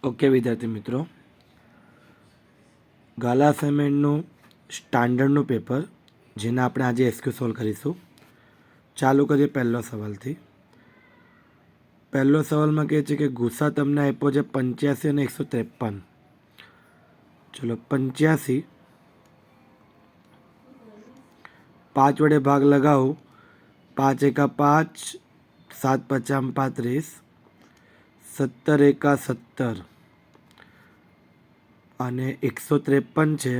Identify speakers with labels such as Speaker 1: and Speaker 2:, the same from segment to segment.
Speaker 1: Okay વિદ્યાર્થી મિત્રો, ગાલા અસાઇનમેન્ટનું સ્ટાન્ડર્ડનું paper જેને આપણે આજે એસક્યુ સોલ્વ કરીશું. ચાલુ કરીએ પહેલો સવાલથી. પહેલો સવાલમાં કહે છે કે ગુસ્સા તમને આપ્યો છે 85 અને 153. ચલો 85 5 વડે ભાગ લગાવો. 5 એકા 5, 7 પચામ 35, 17 એકા 17 અને 153 છે.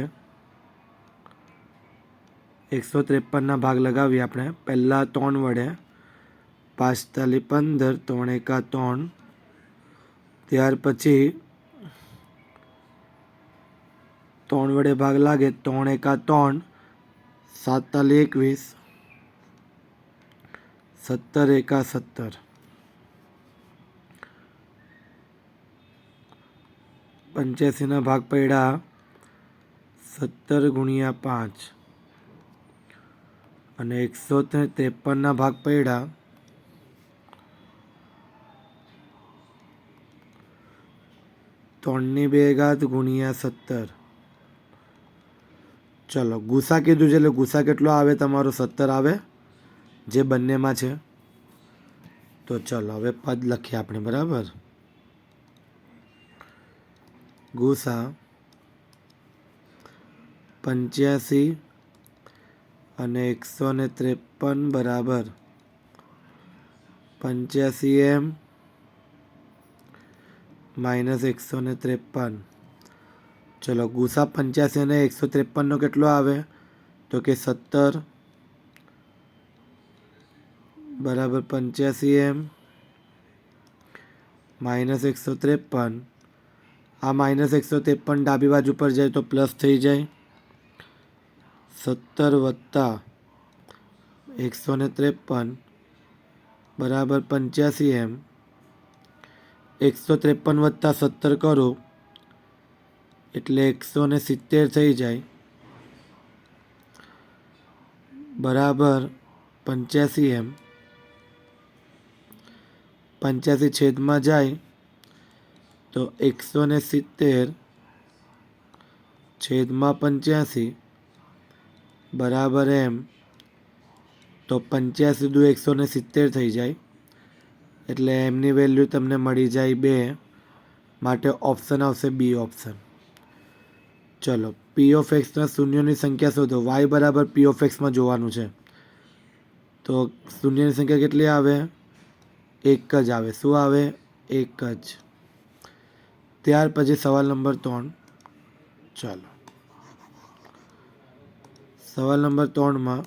Speaker 1: 153ના ભાગ લગાવીએ આપણે પહેલાં 3 વડે. 5 તાલી 15, 3 એકા 3, ત્યાર પછી 3 વડે ભાગ લાગે 3 એકા 3, 7 તાલી 21, 17 એકા 17. 85ના ભાગ પડ્યા 17 ગુણ્યા 5 અને 153ના ભાગ પડ્યા 3/2 ગુણ્યા 17. ચલો ગુસા કીધું છે એટલે ગુસા કેટલો આવે તમારો 17 આવે જે બંનેમાં છે. તો ચલો હવે પદ લખીએ આપણે, બરાબર. ગુસા 85 અને 153 બરાબર 85m માઇનસ 153. ચલો ગુસા 85 અને 153નો કેટલો આવે તો કે 17 બરાબર 85m માઇનસ 153. આ માઇનસ 153 ડાબી બાજુ પર જાય તો પ્લસ થઈ જાય. 17 વત્તા 153 બરાબર 85m. 153 વત્તા 17 કરો એટલે 170 થઈ જાય બરાબર 85m. 85 છેદમાં જાય તો 170 છેદમાં 85 બરાબર m. તો 85 દુ 170 થઈ જાય એટલે એમની વેલ્યુ તમને મળી જાય 2. માટે ઓપ્શન આવશે બી ઓપ્શન. ચલો પી ઓફ એક્સના શૂન્યોની સંખ્યા શોધો. વાય બરાબર પી ઓફ એક્સમાં જોવાનું છે તો શૂન્યની સંખ્યા કેટલી આવે? 1 જ આવે. શું આવે? 1 જ. ત્યાર પછી સવાલ નંબર 3. ચાલો સવાલ નંબર 3માં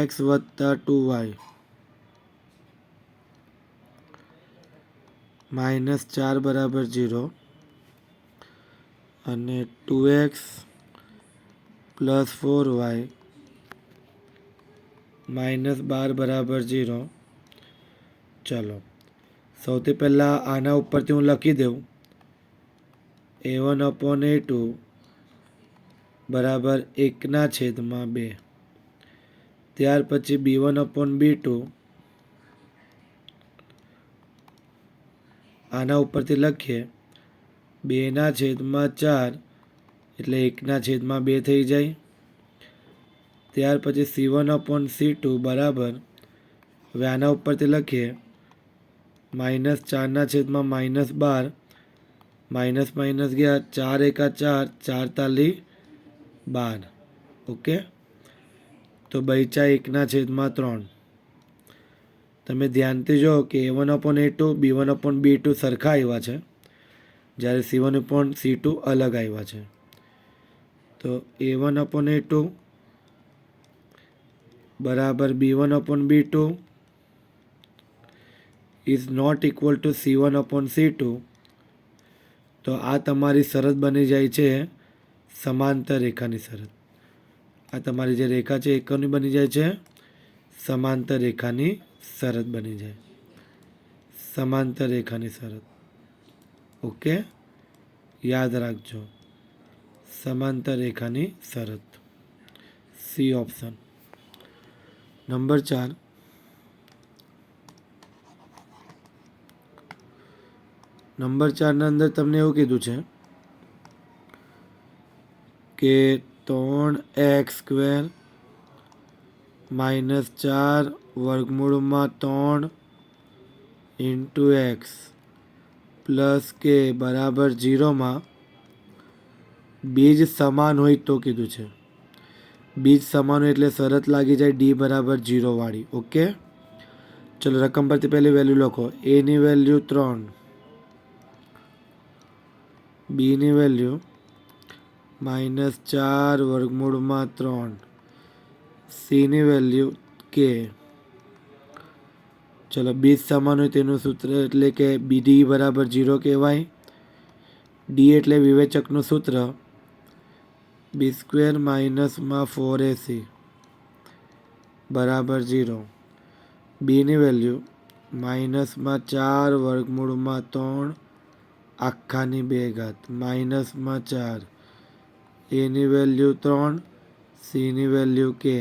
Speaker 1: x વત્તા 2y માઇનસ 4 બરાબર 0 અને 2x પ્લસ 4y માઇનસ 12 બરાબર 0. ચલો સૌથી પહેલાં આના ઉપરથી હું લખી દઉં a1/a2 બરાબર 1/2. ત્યાર પછી b1/b2 આના ઉપરથી લખીએ 2/4 એટલે 1/2 થઈ જાય. ત્યાર પછી c1/c2 બરાબર, હવે આના ઉપરથી લખીએ -4/-12, માઇનસ માઇનસ ગયા 4 એકા 4, 4 તાલી 12. ઓકે, તો બચ્યા 1/3. તમે ધ્યાનથી જો કે a1/a2 b1/b2 સરખા આવ્યા છે જ્યારે c1/c2 અલગ આવ્યા છે. તો a1/a2 બરાબર b1/b2 is not equal to c1/c2. તો આ તમારી શરત બની જાય છે સમાંતર રેખાની શરત. આ તમારી જે રેખા છે એ કોની બની જાય છે? સમાંતર રેખાની શરત બની જાય. સમાંતર રેખાની શરત. ઓકે, યાદ રાખજો, સમાંતર રેખાની શરત. C option. નંબર 4 નંબર 4ના અંદર તમને એવું કીધું છે કે 3x² -4 વર્ગમૂળમાં 3 ઇન્ટુ એક્સ પ્લસ કે બરાબર 0માં બીજ સમાન હોય તો કીધું છે. બીજ સમાન હોય એટલે શરત લાગી જાય ડી બરાબર 0 વાળી. ઓકે, ચલો રકમ પરથી પહેલી વેલ્યુ લખો. એની વેલ્યુ 3, બીની વેલ્યુ -4 વર્ગમૂળમાં 3, સીની વેલ્યુ કે. ચલો બીજ સમાન હોય તેનું સૂત્ર એટલે કે ડી બરાબર 0 કહેવાય. ડી એટલે વિવેચકનું સૂત્ર b² - 4ac બરાબર 0. બીની વેલ્યુ -4 વર્ગમૂળમાં 3 આખાની 2 -4. એની વેલ્યુ 3, સીની વેલ્યુ કે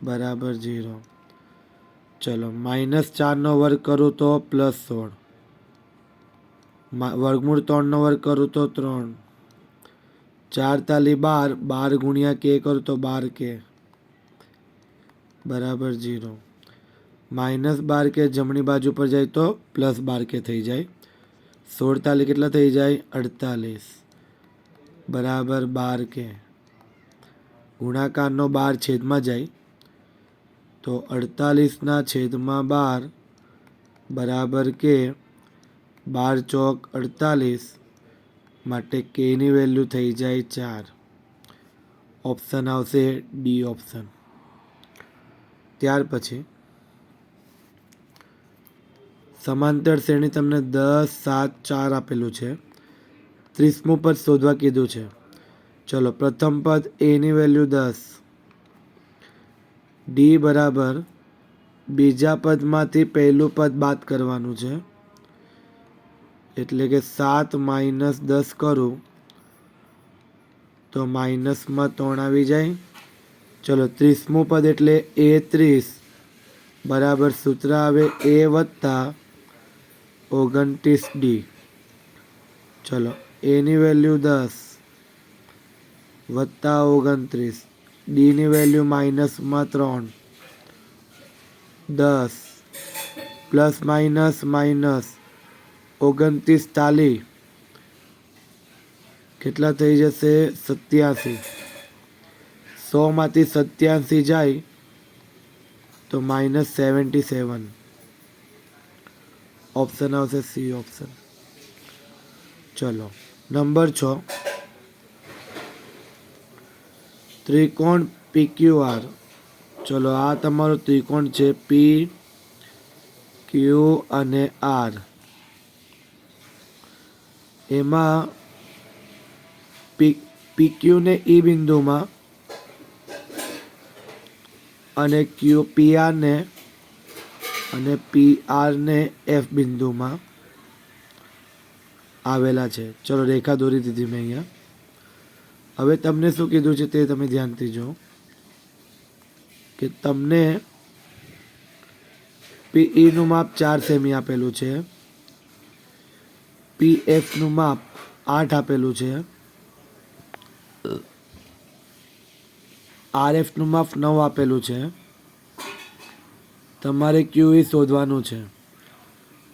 Speaker 1: બરાબર 0. ચલો -4નો વર્ગ કરું તો +16, વર્ગમૂળ 3નો વર્ગ કરું તો 3, 4 તાલી 12, 12 ગુણ્યા કે કરું તો 12k બરાબર 0. -12 કે જમણી બાજુ પર જાય તો +12k થઈ જાય. 16 તાલી કેટલા થઈ જાય? 48 બરાબર 12k. ગુણાકારનો 12 છેદમાં જાય તો 48/12 બરાબર કે. 12 ચોક 48 માટે કેની વેલ્યુ થઈ જાય 4. ઓપ્શન આવશે ડી ઓપ્શન. ત્યાર પછી સમાંતર શ્રેણી તમને 10, 7, 4 આપેલું છે. 30મું પદ શોધવા કીધું છે. ચલો પ્રથમ પદ એની વેલ્યુ 10, ડી બરાબર બીજા પદમાંથી પહેલું પદ બાદ કરવાનું છે એટલે કે 7 - 10 કરું તો માઇનસમાં 3 આવી જાય. ચલો 30મું પદ એટલે a30 બરાબર સૂત્ર આવે a વત્તા 29d. ચલો એની વેલ્યુ 10 વત્તા 29, ડીની વેલ્યુ -3, 10 પ્લસ માઇનસ માઇનસ 29 તાલી કેટલા થઈ જશે? 87. 100માંથી 87 જાય તો -77. ઓપ્શન આવશે સી ઓપ્શન. ચલો નંબર 6, ત્રિકોણ PQR. ચલો આ તમારો ત્રિકોણ છે પી ક્યુ અને આર. એમાં PQને E બિંદુમાં અને PRને અને PRને F બિંદુમાં આવેલા છે. ચલો રેખા દોરી દીધી મેં અહીંયા. હવે તમને શું કીધું છે તે તમે ધ્યાનથી જો કે તમને PEનું માપ 4 સેમી આપેલું છે, PFનું માપ 8 આપેલું છે, RFનું માપ 9 આપેલું છે. તમારે QE શોધવાનું છે.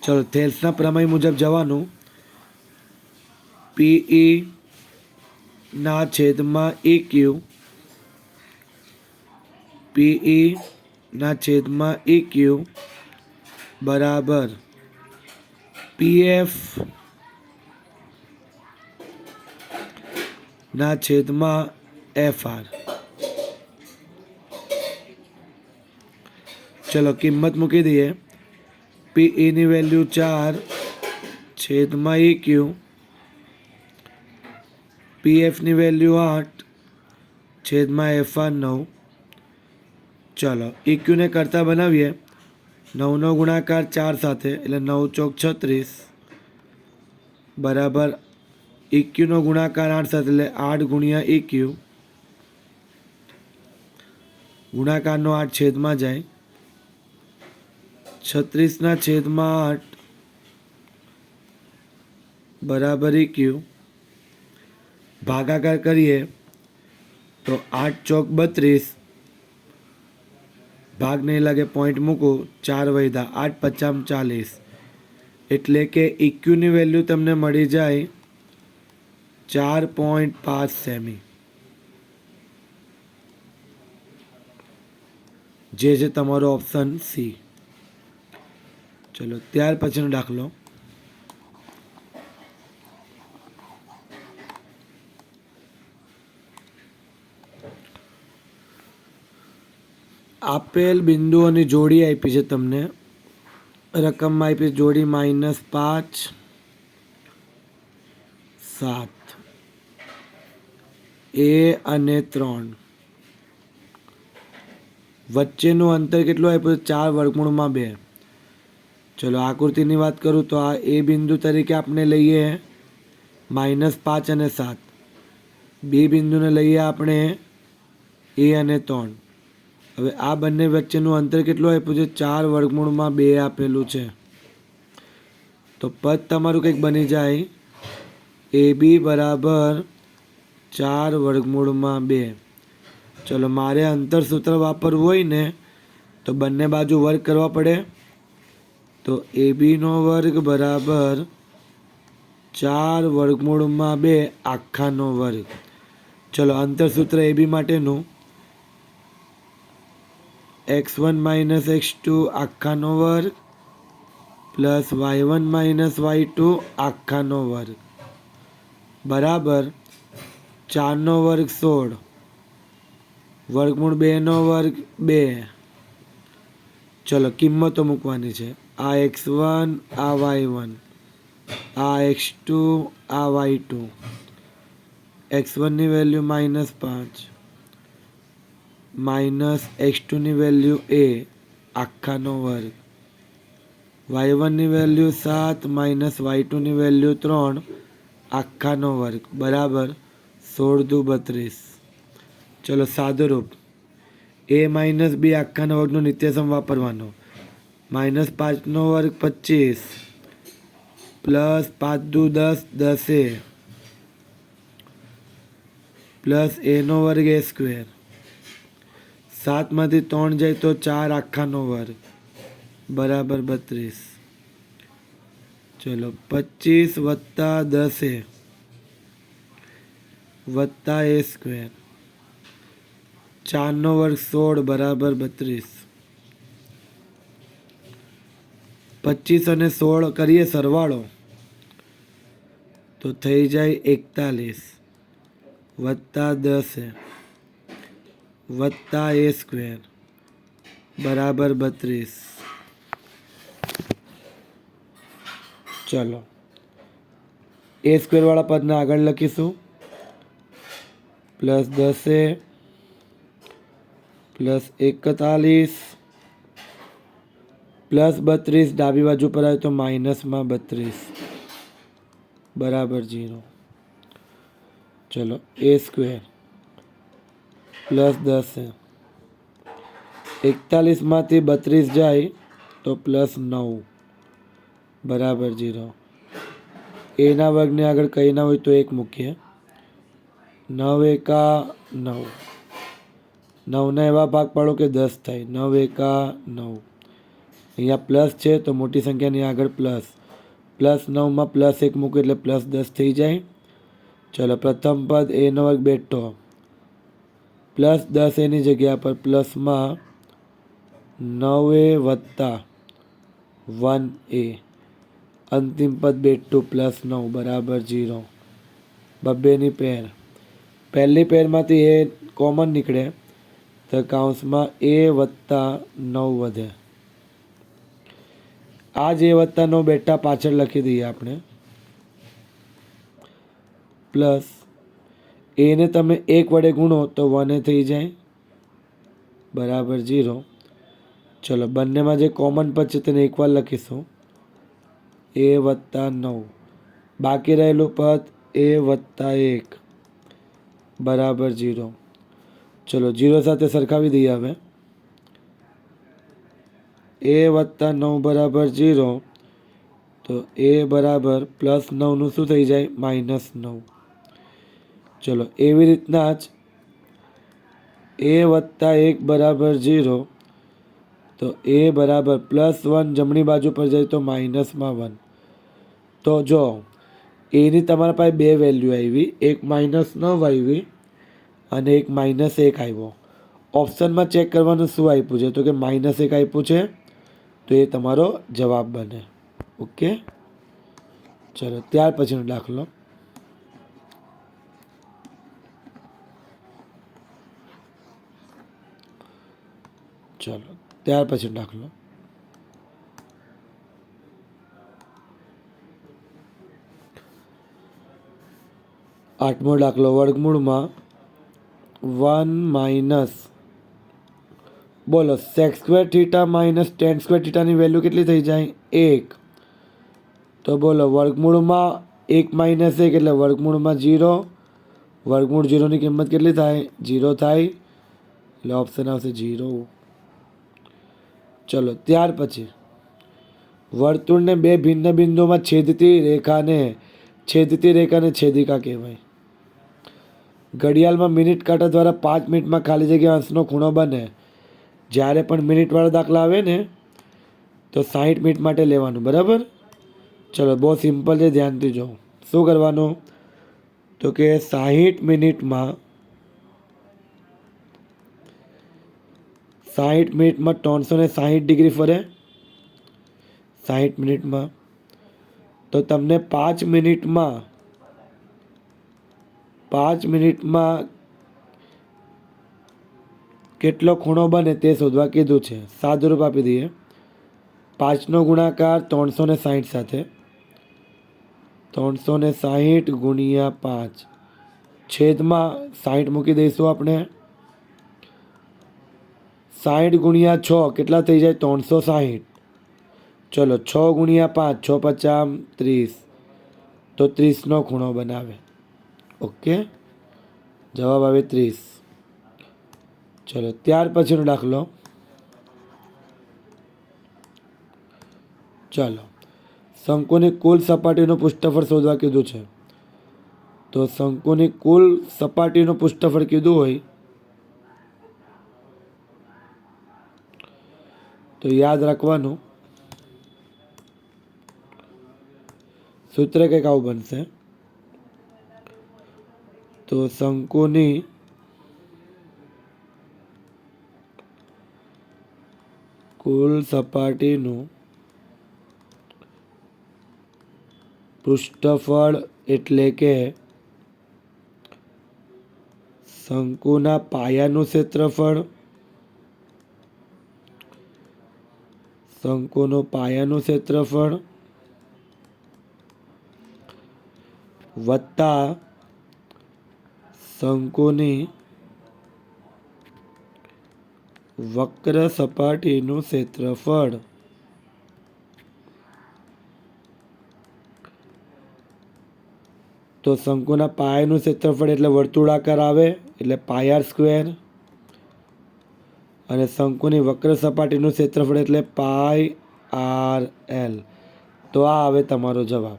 Speaker 1: ચલો થેલ્સના પ્રમેય મુજબ જવાનું. PE ના છેદમાં EQ, PE ના છેદમાં EQ બરાબર PF ના છેદમાં FR. ચલો કિંમત મૂકી દઈએ. PEની વેલ્યુ 4 છેદમાં EQ, PFની વેલ્યુ 8 છેદમાં FR 9. ચલો EQને કરતા બનાવીએ. 9નો ગુણાકાર 4 સાથે એટલે 9 ચોક 36 બરાબર EQનો ગુણાકાર 8 સાથે એટલે 8 ગુણ્યા EQ. ગુણાકારનો 8 છેદમાં જાય. 36 ના છેદમાં 8 બરાબર EQ ભાગાકાર કરીએ તો 8 ચોક 32, ભાગ નહીં લાગે પોઈન્ટ મૂકું, 4 વધ્યા, 8 પચામ 40, એટલે કે EQની વેલ્યુ તમને મળી જાય 4.5 સેમી, જે છે તમારો ઓપ્શન સી. ચલો ત્યાર પછીનો દાખલો. આપેલ બિંદુઓની જોડી આપી છે તમને, રકમમાં આપી જોડી -5 7 A અને 3. વચ્ચેનું અંતર કેટલું આપ્યું? 4√2. ચલો આકૃતિની વાત કરું તો આ એ બિંદુ તરીકે આપણે લઈએ -5 અને 7, બી બિંદુને લઈએ આપણે એ અને 3. હવે આ બંને વચ્ચેનું અંતર કેટલું આપ્યું છે? 4√2 આપેલું છે. તો પદ તમારું કંઈક બની જાય AB બરાબર 4√2. ચલો મારે અંતર સૂત્ર વાપરવું હોય ને તો બંને બાજુ વર્ગ કરવા પડે. તો ABનો વર્ગ બરાબર 4√2 આખાનો વર્ગ. ચલો અંતર સૂત્ર AB માટેનું x1 - x2 આખાનો વર્ગ પ્લસ y1 - y2 આખાનો વર્ગ બરાબર 4નો વર્ગ 16, √2નો વર્ગ 2. ચલો કિંમતો મૂકવાની છે. આ x1, આ y1, આ x2, આ y2. x1ની વેલ્યુ -5 માઇનસ x2ની વેલ્યુ a આખાનો વર્ગ, y1ની વેલ્યુ 7 માઇનસ y2ની વેલ્યુ 3 આખાનો વર્ગ બરાબર 16 દુ 32. ચલો સાદુરૂપ a માઇનસ b આખાના વર્ગનો નિત્યસમ વાપરવાનો. -5નો વર્ગ 25 પ્લસ 5 દુ 10 10a પ્લસ a નો વર્ગ a સ્ક્વેર. 7માંથી 3 જાય તો 4 આખાનો વર્ગ બરાબર 32. ચલો 25 વત્તા 10a વત્તા a સ્ક્વેર, 4નો વર્ગ 16 બરાબર 32. 25 અને 16 કરીએ સરવાળો તો થઈ જાય 41 વત્તા 10a વત્તા a સ્ક્વેર બરાબર 32. ચલો a સ્ક્વેર વાળા પદને આગળ લખીશું. પ્લસ 10a પ્લસ 41 પ્લસ 32, ડાબી બાજુ પર આવે તો માઇનસમાં 32 બરાબર 0. ચલો a સ્ક્વેર પ્લસ 10a, 41માંથી 32 જાય તો પ્લસ 9 બરાબર 0. એના વર્ગને આગળ કંઈ ના હોય તો 1 મૂકીએ. 9 એકા 9, 9ના એવા ભાગ પાડો કે 10 થાય. 9 એકા 9, અહીંયા પ્લસ છે તો મોટી સંખ્યાની આગળ પ્લસ, પ્લસ 9માં પ્લસ 1 મૂકો એટલે પ્લસ 10 થઈ જાય. ચલો પ્રથમ પદ એનો વર્ગ બેઠો પ્લસ 10 એની જગ્યા પર પ્લસમાં 9a વત્તા 1a, અંતિમ પદ બેઠું પ્લસ 9 બરાબર 0. બબ્બેની પેર, પહેલી પેરમાંથી એ કોમન નીકળે તો કૌંસમાં a વત્તા 9 વધે. આ જે વત્તા 9 બેઠા પાછળ લખી દઈએ આપણે. પ્લસ એને તમે 1 વડે ગુણો તો 1a થઈ જાય બરાબર 0. ચલો બંનેમાં જે કોમન પદ છે તેને એકવાર લખીશું. a વત્તા 9, બાકી રહેલું પદ a વત્તા 1 બરાબર 0. ચલો 0 સાથે સરખાવી દઈએ. હવે a વત્તા 9 બરાબર 0, તો એ બરાબર +9નું શું થઈ જાય? -9. ચલો એવી રીતના જ a વત્તા 1 બરાબર 0, તો a બરાબર +1 જમણી બાજુ પર જાય તો -1. તો જો એની તમારા પાસે બે વેલ્યુ આવી, એક -9 આવી અને એક -1 આવ્યો. ઓપ્શનમાં ચેક કરવાનું શું આપ્યું છે, તો કે -1 આપ્યું છે, તો એ તમારો જવાબ બને. ઓકે, ચલો ત્યાર પછીનો દાખલો. ચલો ત્યાર પછી દાખલો. 8મો દાખલો. વર્ગમૂળમાં 1 બોલો sec² θ માઇનસ tan² θ ની વેલ્યુ કેટલી થઈ જાય? 1. તો બોલો વર્ગમૂળમાં 1 - 1 એટલે વર્ગમૂળમાં 0. વર્ગમૂળ 0ની કિંમત કેટલી થાય? 0 થાય. એટલે ઓપ્શન આવશે 0. ચલો ત્યાર પછી વર્તુળને બે ભિન્ન બિંદુઓમાં છેદતી રેખાને છેદિકા કહેવાય. ઘડિયાળમાં મિનિટ કાંટા દ્વારા 5 મિનિટમાં ખાલી જગ્યા અંશનો ખૂણો બને. જ્યારે પણ મિનિટવાળા દાખલા આવે ને તો 60 મિનિટ માટે લેવાનું, બરાબર? ચલો બહુ સિમ્પલ છે, ધ્યાનથી જો. શું કરવાનું? તો કે 60 મિનિટમાં 360 ડિગ્રી ફરે. 60 મિનિટમાં તો તમને 5 મિનિટમાં કેટલો ખૂણો બને તે શોધવા કીધું છે. સાદુરૂપ આપી દઈએ. 5નો ગુણાકાર 360 સાથે, 360 ગુણ્યા 5 છેદમાં 60 મૂકી દઈશું આપણે. 60 ગુણ્યા 6 કેટલા થઈ જાય? 360. ચલો 6 ગુણ્યા 5, 6 × 5 = 30, તો 30નો ખૂણો બનાવે. ઓકે, જવાબ આવે 30. ચલો ત્યાર પછીનો દાખલો. ચાલો શંકુની કુલ સપાટીનું પૃષ્ઠફળ શોધવા કીધું છે. તો શંકુની કુલ સપાટીનું પૃષ્ઠફળ કીધું હોય તો યાદ રાખવાનું સૂત્ર કંઈક આવું બનશે. તો શંકુની કુલ સપાટીનું પૃષ્ઠફળ એટલે કે શંકુના પાયાનું ક્ષેત્રફળ, શંકુનું પાયાનું ક્ષેત્રફળ વત્તા શંકુની વક્ર સપાટીનું ક્ષેત્રફળ. તો શંકુના પાયાનું ક્ષેત્રફળ એટલે વર્તુળાકાર આવે એટલે πr², અને શંકુની વક્ર સપાટીનું ક્ષેત્રફળ એટલે πrl. તો આ આવે તમારો જવાબ.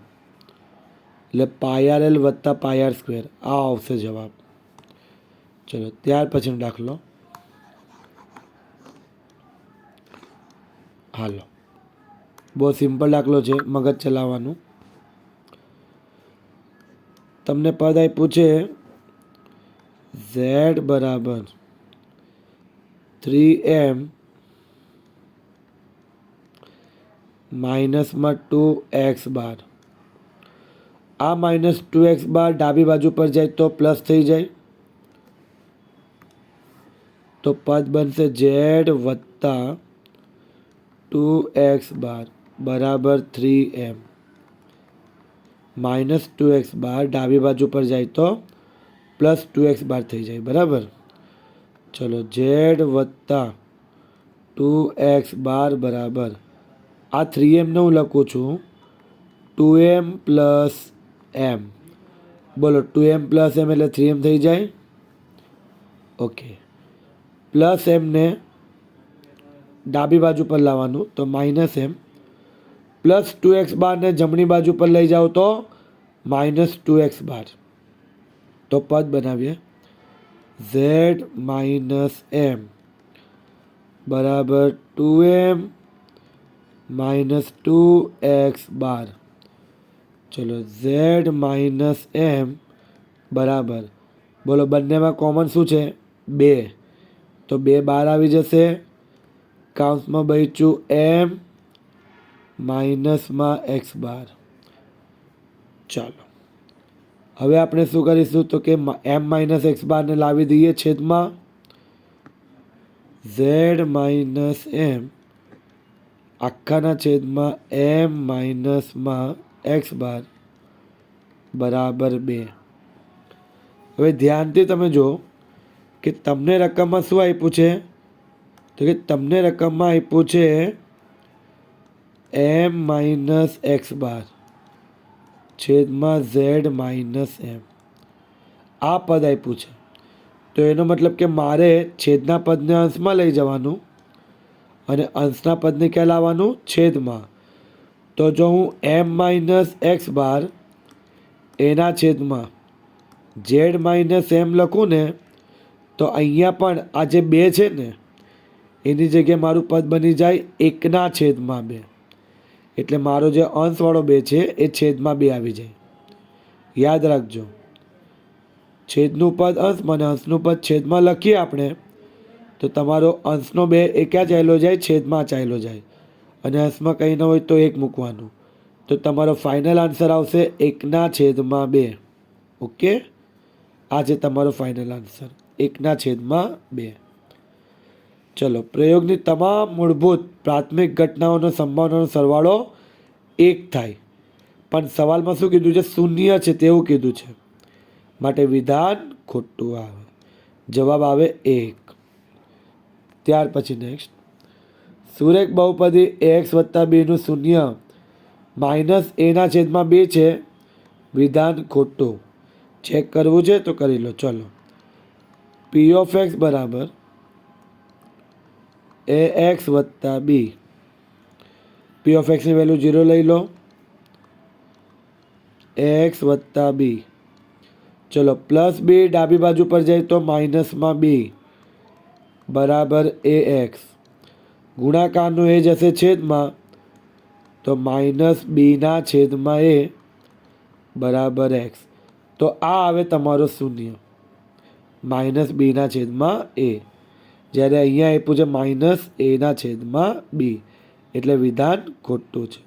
Speaker 1: એટલે πrl વત્તા πr², આ આવશે જવાબ. ચલો ત્યાર પછીનો દાખલો. હાલો, બહુ સિમ્પલ દાખલો છે, મગજ ચલાવવાનું. તમને પદ આપ્યું છે z બરાબર 3m માઇનસમાં 2x બાર. આ -2x બાર ડાબી બાજુ પર જાય તો પ્લસ થઈ જાય. તો પદ બનશે z વત્તા 2x બાર બરાબર 3m. -2x બાર ડાબી બાજુ પર જાય તો +2x બાર થઈ જાય, બરાબર? ચલો z વત્તા 2x બાર બરાબર, આ 3m ને હું લખું છું 2m + m. બોલો 2m + m એટલે 3m થઈ જાય. ઓકે, પ્લસ એમને ડાબી બાજુ પર લાવવાનું તો -m, +2x બારને જમણી બાજુ પર લઈ જાઓ તો -2x બાર. તો પદ બનાવીએ z - m બરાબર 2m - 2x બાર. ચલો z - m બરાબર, બોલો બંનેમાં કોમન શું છે? 2. તો 2 બહાર આવી જશે. કૌંસમાં બચ્યું m માઇનસમાં x બાર. ચાલો હવે આપણે શું કરીશું તો કે m - x બારને લાવી દઈએ છેદમાં. z - m આખાના છેદમાં m માઇનસમાં x બાર બરાબર 2. હવે ધ્યાનથી તમે જુઓ કે તમને રકમમાં શું આપ્યું છે? તો કે તમને રકમમાં આપ્યું છે m - x બાર છેદમાં z - m. આ પદ આપ્યું છે. તો એનો મતલબ કે મારે છેદના પદને અંશમાં લઈ જવાનું અને અંશના પદને ક્યાં લાવવાનું? છેદમાં. તો જો હું m - x બાર એના છેદમાં z - m લખું ને તો અહીંયા પણ આ જે 2 છે ને એની જગ્યાએ મારું પદ બની જાય 1/2. એટલે મારો જે અંશવાળો 2 છે એ છેદમાં 2 આવી જાય. યાદ રાખજો, છેદનું પદ અંશમાં અને અંશનું પદ છેદમાં લખીએ આપણે તો તમારો અંશનો 2 એ ક્યાં ચાલ્યો જાય? છેદમાં ચાલ્યો જાય. અને અંશમાં કંઈ ન હોય તો 1 મૂકવાનું. તો તમારો ફાઇનલ આન્સર આવશે 1/2. ઓકે, આ છે તમારો ફાઇનલ આન્સર 1/2. ચલો, પ્રયોગની તમામ મૂળભૂત પ્રાથમિક ઘટનાઓનો સંભાવનાનો સરવાળો 1 થાય. પણ સવાલમાં શું કીધું છે? 0 છે તેવું કીધું છે. માટે વિધાન ખોટું આવે. જવાબ આવે 1. ત્યાર પછી નેક્સ્ટ, સુરેખ બહુપદી ax + b નું શૂન્ય -a/2 છે. વિધાન ખોટું. ચેક કરવું છે તો કરી લો. ચલો, p(x) બરાબર ax + b. p(x) ની વેલ્યુ 0 લઈ લો. ax + b. ચલો, +b ડાબી બાજુ પર જાય તો -b બરાબર ax. ગુણાકારનું એ જશે છેદમાં તો -b/a બરાબર x. તો આ આવે તમારો શૂન્ય -b/a. જ્યારે અહીંયા આપ્યું છે -a/b. એટલે વિધાન ખોટું છે.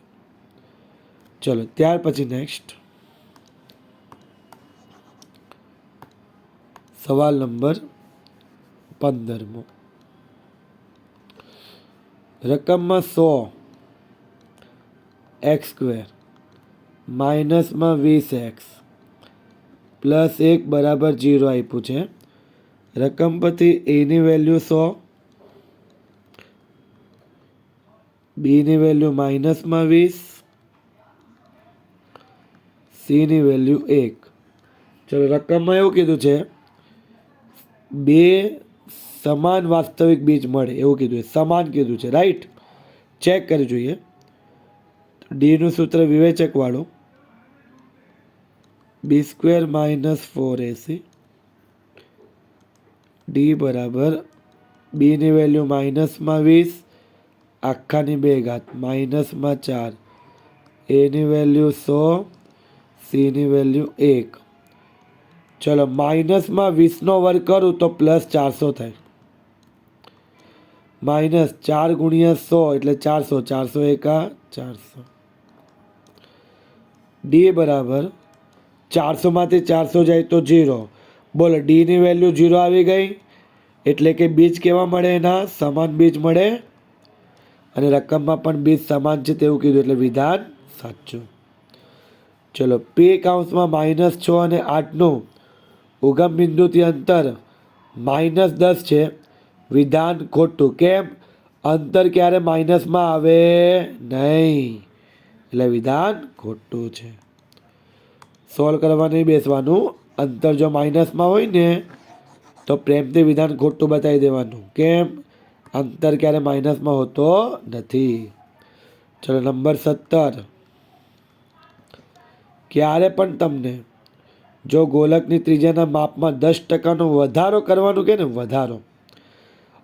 Speaker 1: ચલો, ત્યાર પછી નેક્સ્ટ સવાલ નંબર 15. રકમમાં 100x² -20x +1 બરાબર 0 આપ્યું છે. રકમ પરથી a ની વેલ્યુ 100, b ની વેલ્યુ -20, c ની વેલ્યુ 1. ચલો, રકમમાં એવું કીધું છે 2 સમાન વાસ્તવિક બીજ મળે એવું કીધું છે. સમાન કીધું છે, રાઈટ? ચેક કરી જોઈએ. ડી નું સૂત્ર વિવેચક વાળું, b² - 4ac. ડી બરાબર b ની વેલ્યુ -20 આખાની 2 -4, a ની વેલ્યુ 100, c ની વેલ્યુ 1. ચલો, -20નો વર્ગ કરું તો +400 થાય. -4 × 100 એટલે 400, 400 એકા 400. ડી બરાબર 400માંથી 400 જાય તો 0. બોલો, ડી ની વેલ્યુ 0 આવી ગઈ. એટલે કે બીજ કેવા મળે? એના સમાન બીજ મળે. અને રકમમાં પણ બીજ સમાન છે તેવું કીધું. એટલે વિધાન સાચું. ચલો, p(-6 અને 8નું ઉગમ બિંદુથી અંતર -10 છે. વિધાન ખોટું. કેમ? અંતર ક્યારે માઇનસમાં આવે નહીં. એટલે વિધાન ખોટું છે. સોલ્વ કરવા નહીં બેસવાનું. અંતર જો માઇનસમાં હોય ને તો પ્રેમથી વિધાન ખોટું બતાવી દેવાનું. કેમ? અંતર ક્યારે માઇનસમાં હોતો નથી. ચલો નંબર 17, ક્યારે પણ તમને જો ગોલકની ત્રિજ્યાના માપમાં 10% વધારો કરવાનું કે ને વધારો,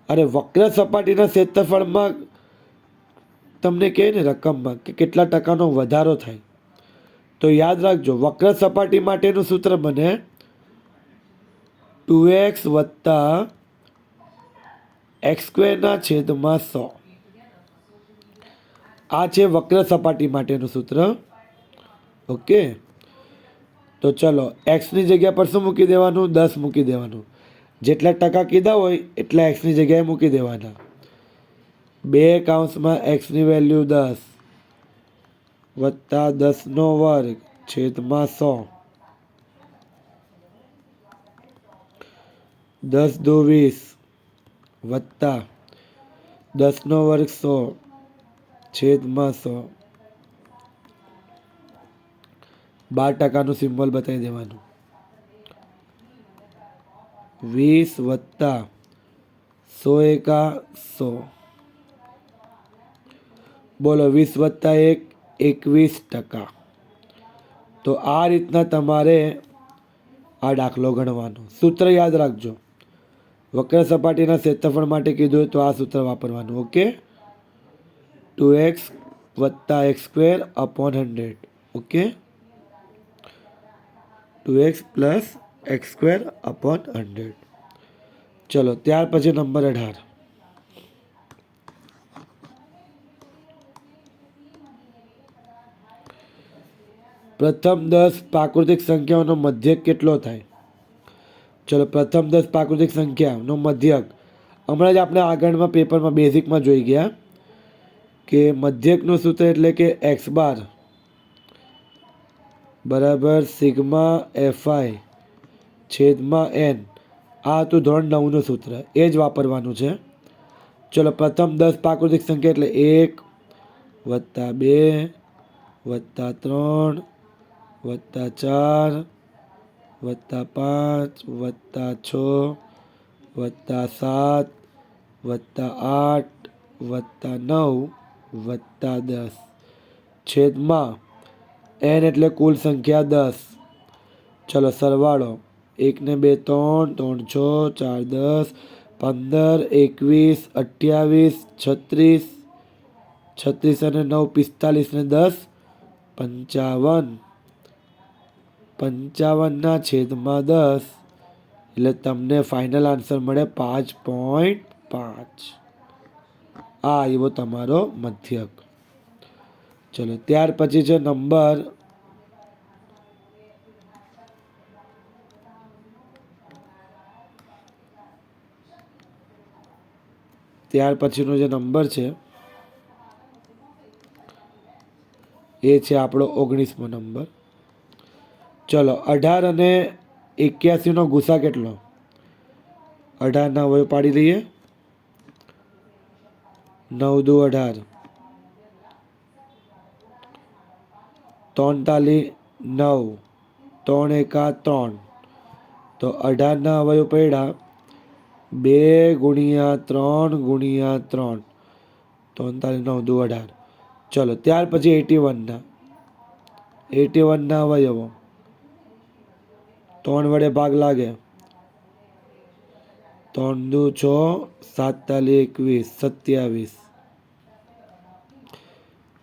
Speaker 1: અને વક્ર સપાટીના ક્ષેત્રફળમાં તમને કહે ને રકમમાં કે કેટલા ટકાનો વધારો થાય, તો યાદ રાખજો વક્ર સપાટી માટેનું સૂત્ર બને 2x વત્તા x સ્ક્વેરના છેદમાં 100. આ છે વક્ર સપાટી માટેનું સૂત્ર. ઓકે, તો ચલો એક્સની જગ્યા પર શું મૂકી દેવાનું? 10 મૂકી દેવાનું. જેટલા ટકા કીધા હોય એટલા એક્સની જગ્યાએ મૂકી દેવાના. 2 કૌંસમાં એક્સની વેલ્યુ 10 વત્તા 10નો વર્ગ છેદમાં 100. 10 દુ 20 વત્તા 10નો વર્ગ 100 છેદમાં 100. 12% સિમ્બોલ બતાવી દેવાનું. 20 વત્તા 100 એકા 100. બોલો 20 વત્તા 1 21%. તો આ રીતના તમારે આ દાખલો ગણવાનો. સૂત્ર યાદ રાખજો. વક્ર સપાટીના ક્ષેત્રફળ માટે કીધું હોય તો આ સૂત્ર વાપરવાનું. ઓકે, 2x વત્તા x square upon 100. Okay, 2x plus x square upon 100. ચલો ત્યાર પછી નંબર 18. પ્રથમ 10 પ્રાકૃતિક સંખ્યાઓનો મધ્યક કેટલો થાય? ચલો પ્રથમ 10 પ્રાકૃતિક સંખ્યાનો મધ્યક હમણાં જ આપણે આગળમાં પેપરમાં બેઝિકમાં જોઈ ગયા કે મધ્યકનું સૂત્ર એટલે કે x બાર બરાબર સિગ્મા એફઆઈ છેદમાં n. આ હતું ધોરણ 9નું સૂત્ર, એ જ વાપરવાનું છે. ચલો પ્રથમ 10 પ્રાકૃતિક સંખ્યા એટલે 1 વત્તા 2 વત્તા 3 વત્તા 4 વત્તા 5 વત્તા 6 વત્તા 7 વત્તા 8 વત્તા 9 વત્તા 10 છેદમાં n એટલે કુલ સંખ્યા 10. ચલો સરવાળો 1 ને 2 3 3 6 4 10 15 21 28 36 36 અને 9 45 ને 10 55. 55 છેદમાં 10 એટલે તમને ફાઇનલ આન્સર મળે 5.5. આ આવ્યો તમારો મધ્યક. ચલો ત્યાર પછી છે નંબર 19મો નંબર. ચલો 18 અને 81નો ગુસા કેટલો? 18ના અવયવ પાડી દઈએ. 9 દુ 18, 43 9, 3 એકા 3. તો 18ના અવયવ પડ્યા 2 ગુણ્યા 3 ગુણ્યા 3. 43 9 દુ 18. ચલો ત્યાર પછી 81ના અવયવો 3 વડે ભાગ લાગે. 3 દુ 6 7 21 27.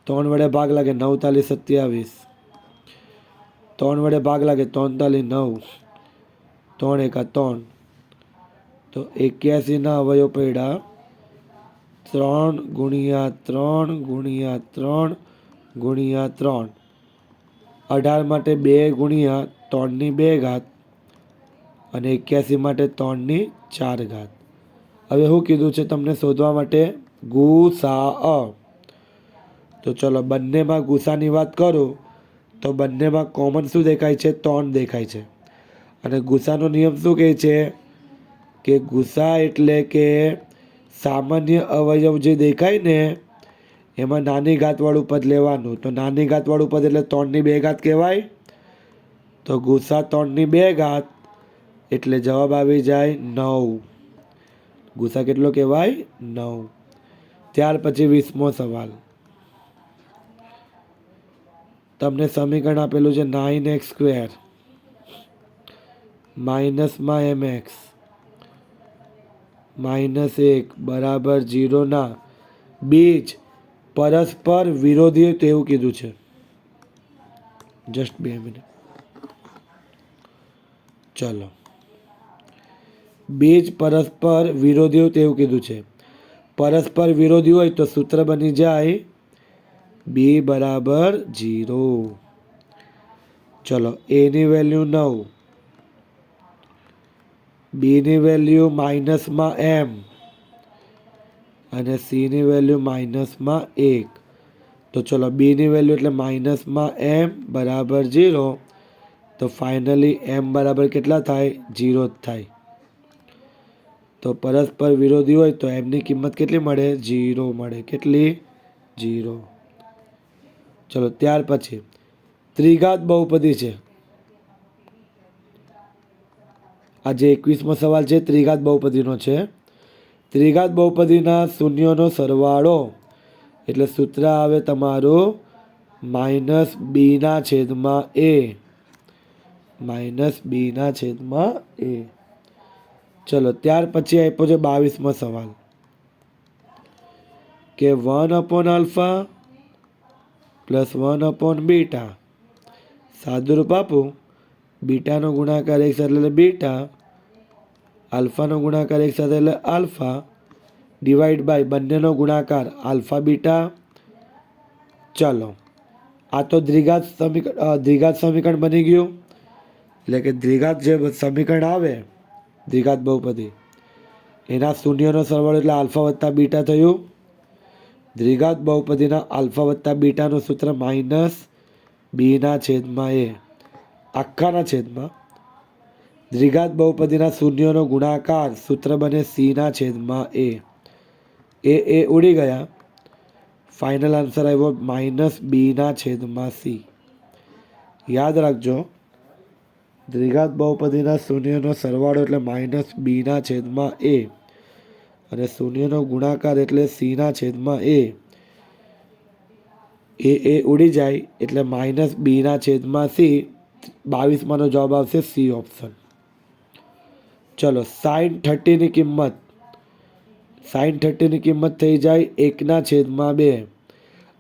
Speaker 1: 3 વડે ભાગ લાગે 9 તાલી 27. 3 વડે ભાગ લાગે 3 તાલી 9. 3 એકા 3. તો 81ના અવયવ પડ્યા 3 ગુણ્યા 3 ગુણ્યા 3 ગુણ્યા 3. 18 માટે 2 ગુણ્યા 3ની 2 ઘાત અને 81 માટે 3ની 4 ઘાત. હવે શું કીધું છે તમને શોધવા માટે? ગુસા. તો ચલો બંનેમાં ગુસાની વાત કરું તો બંનેમાં કોમન શું દેખાય છે? 3 દેખાય છે. અને ગુસાનો નિયમ શું કહે છે કે ગુસા એટલે કે સામાન્ય અવયવ જે દેખાય ને એમાં નાની ઘાતવાળું પદ લેવાનું. તો નાની ઘાતવાળું પદ એટલે 3ની 2 ઘાત કહેવાય. તો ગુસા 3ની 2 ઘાત એટલે જવાબ આવી જાય 9. ગુસા કેટલો કહેવાય? 9. ત્યાર પછી 20મો સવાલ. તમને સમીકરણ આપેલું છે 9x² માઇનસમાં mx -1 બરાબર 0 ના બીજ પરસ્પર વિરોધી તેવું કીધું છે. Just 2 minute. ચલો, બીજ પરસ્પર વિરોધી તેવું કીધું છે. પરસ્પર વિરોધી હોય તો સૂત્ર બની જાય b બરાબર 0. ચલો, a ની વેલ્યુ 9, b ની વેલ્યુ માઇનસમાં m અને c ની વેલ્યુ -1. તો ચલો, b ની વેલ્યુ એટલે માઇનસમાં m બરાબર 0. તો ફાઇનલી m બરાબર કેટલા થાય? 0 જ થાય. તો પરસ્પર વિરોધી હોય તો m ની કિંમત કેટલી મળે? 0 મળે. કેટલી? 0. ચલો, ત્યાર પછી ત્રિઘાત બહુપદી છે. આ જે 21મો સવાલ છે ત્રિઘાત બહુપદીનો છે. ત્રિઘાત બહુપદીના શૂન્યોનો સરવાળો એટલે સૂત્ર આવે તમારું -b/a. ચલો, ત્યાર પછી આપ્યો છે 22મો સવાલ કે 1/α + 1/β. સાદુરૂપ આપું, બીટાનો ગુણાકાર એક સાથે એટલે બીટા, આલ્ફાનો ગુણાકાર એક સાથે એટલે આલ્ફા, ડિવાઈડ બાય બંનેનો ગુણાકાર આલ્ફા બીટા. ચલો, આ તો દ્વિઘાત સમીકરણ બની ગયું. એટલે કે દ્વિઘાત જે સમીકરણ આવે દ્વિઘાત બહુપદી એના શૂન્યનો સરવાળો એટલે આલ્ફા વત્તા બીટા થયું. દ્વિઘાત બહુપદીના આલ્ફા વત્તા બીટાનું સૂત્ર -b/a આખાના છેદમાં દ્વિઘાત બહુપદીના શૂન્યોનો ગુણાકાર સૂત્ર બને c/a. એ ઉડી ગયા. ફાઇનલ આન્સર આવ્યો -b/c. યાદ રાખજો, દ્વિઘાત બહુપદીના શૂન્યનો સરવાળો એટલે -b/a અને શૂન્યનો ગુણાકાર એટલે c/a. એ ઉડી જાય એટલે -b/c. 22માંનો જવાબ આવશે સી ઓપ્શન. ચલો, sin30 ની કિંમત થઈ જાય 1/2.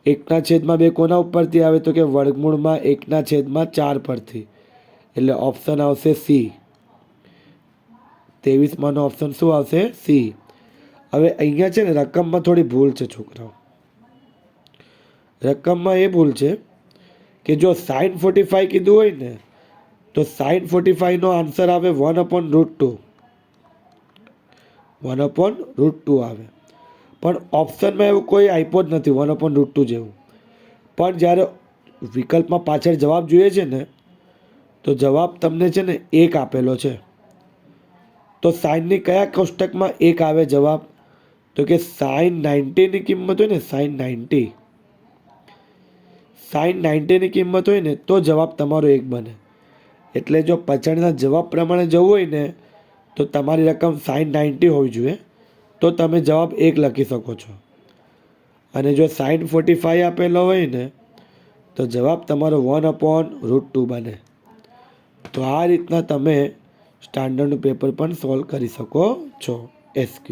Speaker 1: 1/2 કોના ઉપરથી આવે તો કે વર્ગમૂળમાં 1/4 પરથી. એટલે ઓપ્શન આવશે સી. 23માંનો ઓપ્શન શું આવશે? સી. હવે અહીંયા છે ને રકમમાં થોડી ભૂલ છે છોકરાઓ. રકમમાં એ ભૂલ છે કે જો sin45 કીધું હોય ને તો sin45નો આન્સર આવે 1/√2. 1/√2 આવે. પણ ઓપ્શનમાં એવું કોઈ આપ્યો જ નથી 1/√2 જેવું. પણ જ્યારે વિકલ્પમાં પાછળ જવાબ જોઈએ છે ને તો જવાબ તમને છે ને 1 આપેલો છે. તો સાઇનની કયા કોષ્ટકમાં 1 આવે જવાબ? તો કે sin90ની કિંમત હોય ને sin90ની કિંમત હોય ને તો જવાબ તમારો 1 બને. એટલે જો પાછળના જવાબ પ્રમાણે જવું હોય ને તો તમારી રકમ sin90 હોવી જોઈએ, તો તમે જવાબ 1 લખી શકો છો. અને જો sin45 આપેલો હોય ને તો જવાબ તમારો 1/√2 બને. તો આ રીતના તમે સ્ટાન્ડર્ડનું પેપર પણ સોલ્વ કરી શકો છો. SQ